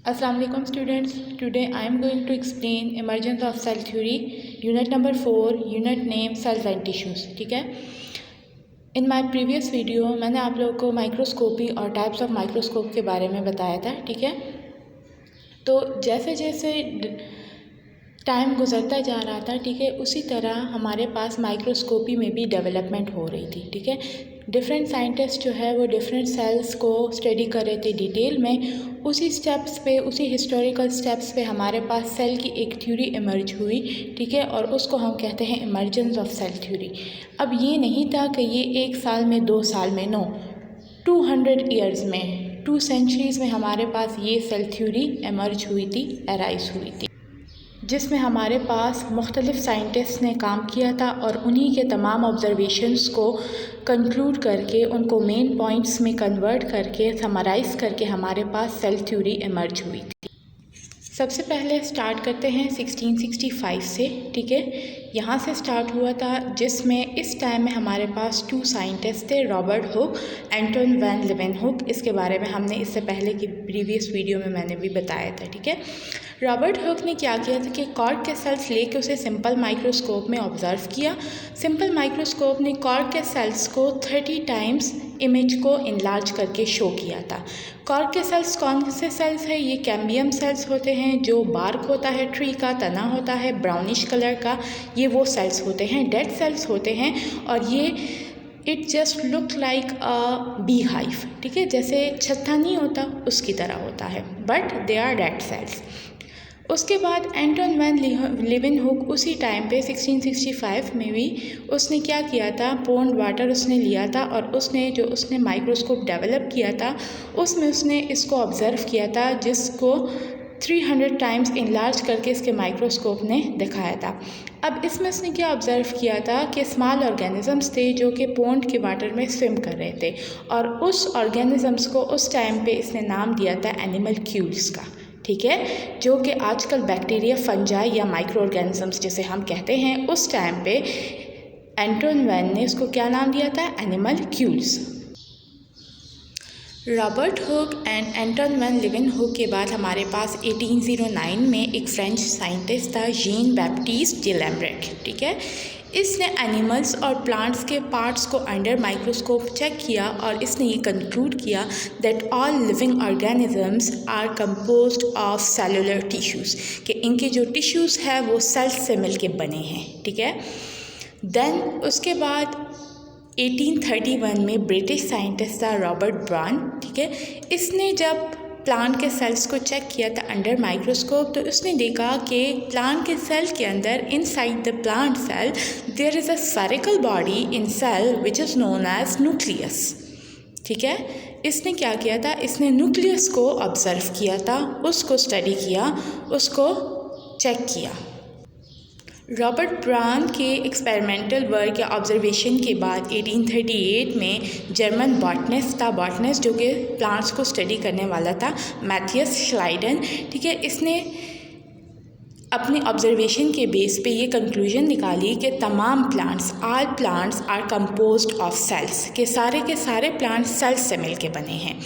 Assalamu alaikum students. Today I am going to explain emergence of cell theory, unit number 4, unit name cells and tissues. ठीक है. In my previous video मैंने आप लोगों को microscopy और types of microscope के बारे में बताया था. ठीक है. तो जैसे जैसे टाइम गुजरता जा रहा था, ठीक है, उसी तरह हमारे पास माइक्रोस्कोपी में भी डेवलपमेंट हो रही थी. ठीक है. डिफरेंट साइंटिस्ट जो है वो डिफरेंट सेल्स को स्टडी कर रहे थे डिटेल में. उसी स्टेप्स पे, उसी हिस्टोरिकल स्टेप्स पे हमारे पास सेल की एक थ्योरी इमर्ज हुई. ठीक है. और उसको हम कहते हैं इमर्जेंस ऑफ सेल थ्योरी. अब ये नहीं था कि ये 1 साल में 2 साल में, नो, 200 ईयर्स में, 2 सेंचुरीज़ में हमारे पास ये सेल थ्योरी इमर्ज हुई थी, अराइज हुई थी, जिसमें हमारे पास मुख्तलिफ़ साइंटिस्ट ने काम किया था और उन्हीं के तमाम ऑब्ज़र्वेशंस को कंक्लूड करके उनको मेन पॉइंट्स में कन्वर्ट करके समराइज़ करके हमारे पास सेल थ्योरी इमर्ज हुई थी. सबसे पहले स्टार्ट करते हैं 1665 से. ठीक है. यहाँ से स्टार्ट हुआ था, जिसमें इस टाइम में हमारे पास 2 साइंटिस्ट थे, Robert Hooke, Anton van Leeuwenhoek. इसके बारे में हमने इससे पहले की प्रीवियस वीडियो में मैंने भी बताया था. ठीक है. रॉबर्ट हुक ने क्या किया था कि कॉर्क के सेल्स लेके उसे सिंपल माइक्रोस्कोप में ऑब्ज़र्व किया. सिंपल माइक्रोस्कोप ने कॉर्क के सेल्स को 30 टाइम्स इमेज को इनलार्ज करके शो किया था. कॉर्क के सेल्स कौन से सेल्स है? ये कैम्बियम सेल्स होते हैं. जो बार्क होता है ट्री का, तना होता है ब्राउनिश कलर का, ये वो सेल्स होते हैं, डेड सेल्स होते हैं. और ये it just look like a bee hive. ठीक है. जैसे छत्ता नहीं होता उसकी तरह होता है, but they are dead cells. उसके बाद एंटोन वैन लीवेनहुक उसी टाइम पे 1665 में भी उसने क्या किया था, पोन्ड वाटर उसने लिया था और उसने माइक्रोस्कोप डेवलप किया था, उसमें उसने इसको ऑब्ज़र्व किया था, जिसको 300 टाइम्स इनलार्ज करके इसके माइक्रोस्कोप ने दिखाया था. अब इसमें उसने क्या ऑब्ज़र्व किया था कि स्मॉल ऑर्गेनिजम्स थे जो कि पोन्ड के वाटर में स्विम कर रहे थे, और उस ऑर्गेनिजम्स को उस टाइम पे इसने नाम दिया था एनिमल क्यूल्स का. ठीक है. जो कि आजकल बैक्टीरिया, फंजाई या माइक्रो ऑर्गेनिजम्स जिसे हम कहते हैं, उस टाइम पे एंटोन वैन ने उसको क्या नाम दिया था, animalcules. Robert Hooke and Anton van Leeuwenhoek के बाद हमारे पास 1809 में एक फ्रेंच साइंटिस्ट था, जीन बैप्टिस्ट डे लैम्ब्रेट. ठीक है. इसने एनिमल्स और प्लांट्स के पार्ट्स को अंडर माइक्रोस्कोप चेक किया और इसने ये कंक्लूड किया that all living organisms are composed of cellular tissues, कि इनके जो टिश्यूज़ है वो सेल्स से मिलके बने हैं. ठीक है. देन उसके बाद 1831 में ब्रिटिश साइंटिस्ट था रॉबर्ट ब्राउन. ठीक है. इसने जब प्लांट के सेल्स को चेक किया था अंडर माइक्रोस्कोप, तो उसने देखा कि प्लांट के सेल के अंदर, inside the plant cell, there is a spherical body in cell which is known as nucleus. ठीक है. इसने क्या किया था, इसने न्यूक्लियस को ऑब्ज़र्व किया था, उसको स्टडी किया, उसको चेक किया. रॉबर्ट ब्राउन के एक्सपेरिमेंटल वर्क या ऑब्जर्वेशन के बाद 1838 में जर्मन बॉटनिस्ट जो कि प्लांट्स को स्टडी करने वाला था, मैथियस श्लाइडन. ठीक है. इसने अपने ऑब्जर्वेशन के बेस पे ये कंक्लूजन निकाली कि तमाम plants, all plants are composed of cells, के सारे प्लांट्स सेल्स से मिलके बने हैं.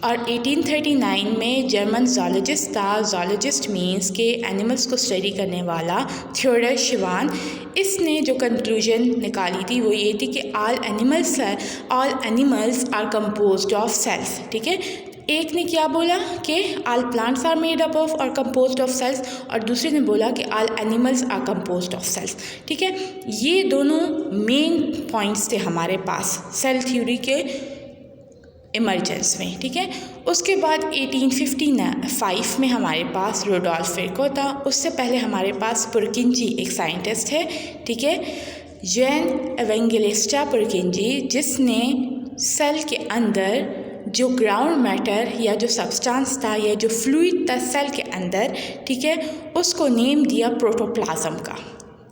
और 1839 में जर्मन जोलॉजिस्ट था, जोलॉजिस्ट मीन्स के एनिमल्स को स्टडी करने वाला, थियोडर शिवान. इसने जो कंक्लूजन निकाली थी वो ये थी कि all animals are composed of cells. ठीक है. एक ने क्या बोला कि all plants are made up of or composed of cells, और दूसरे ने बोला कि all animals are composed of cells. ठीक है. ये दोनों मेन पॉइंट्स थे हमारे पास सेल थ्योरी के इमर्जेंस में. ठीक है. उसके बाद 1855 में हमारे पास रुडोल्फ विर्को था. उससे पहले हमारे पास पुरकिंजी एक साइंटिस्ट है. ठीक है. जैन एवेंगेलिस्टा पुरकिंजी, जिसने सेल के अंदर जो ग्राउंड मैटर या जो सब्सटेंस था या जो फ्लूइड था सेल के अंदर, ठीक है, उसको नेम दिया प्रोटोप्लाज्म का.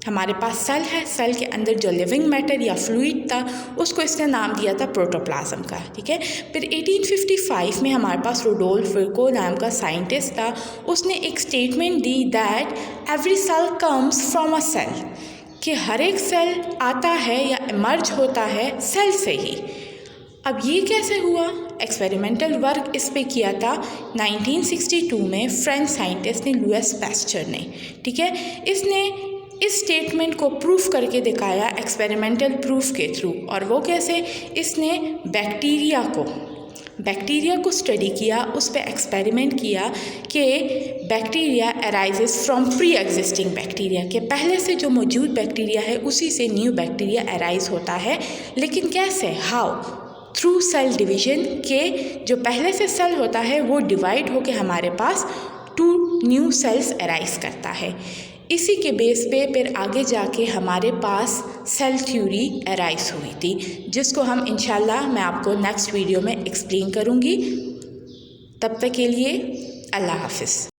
हमारे पास सेल है, सेल के अंदर जो लिविंग मैटर या फ्लूइड था उसको इसने नाम दिया था प्रोटोप्लाज्म का. ठीक है. फिर 1855 में हमारे पास रुडोल्फ विर्को नाम का साइंटिस्ट था. उसने एक स्टेटमेंट दी that every cell comes from a cell, कि हर एक सेल आता है या इमर्ज होता है सेल से ही. अब ये कैसे हुआ? एक्सपेरिमेंटल वर्क इस पे किया था 1962 में फ्रेंच साइंटिस्ट ने लुईस पास्चर ने, ठीक है। इसने इस स्टेटमेंट को प्रूफ करके दिखाया एक्सपेरिमेंटल प्रूफ के थ्रू। और वो कैसे? इसने बैक्टीरिया को स्टडी किया, उस पर एक्सपेरिमेंट किया कि bacteria arises from pre existing bacteria, के पहले से जो मौजूद बैक्टीरिया है उसी से न्यू बैक्टीरिया अराइज होता है। लेकिन कैसे? हाउ? थ्रू सेल डिवीजन, के जो पहले से सेल होता है वो डिवाइड होकर हमारे पास 2 न्यू सेल्स अराइज करता है। इसी के बेस पे फिर आगे जाके हमारे पास सेल थ्योरी अराइज हुई थी, जिसको हम इंशाल्लाह मैं आपको नेक्स्ट वीडियो में एक्सप्लेन करूँगी। तब तक के लिए अल्लाह हाफिज़।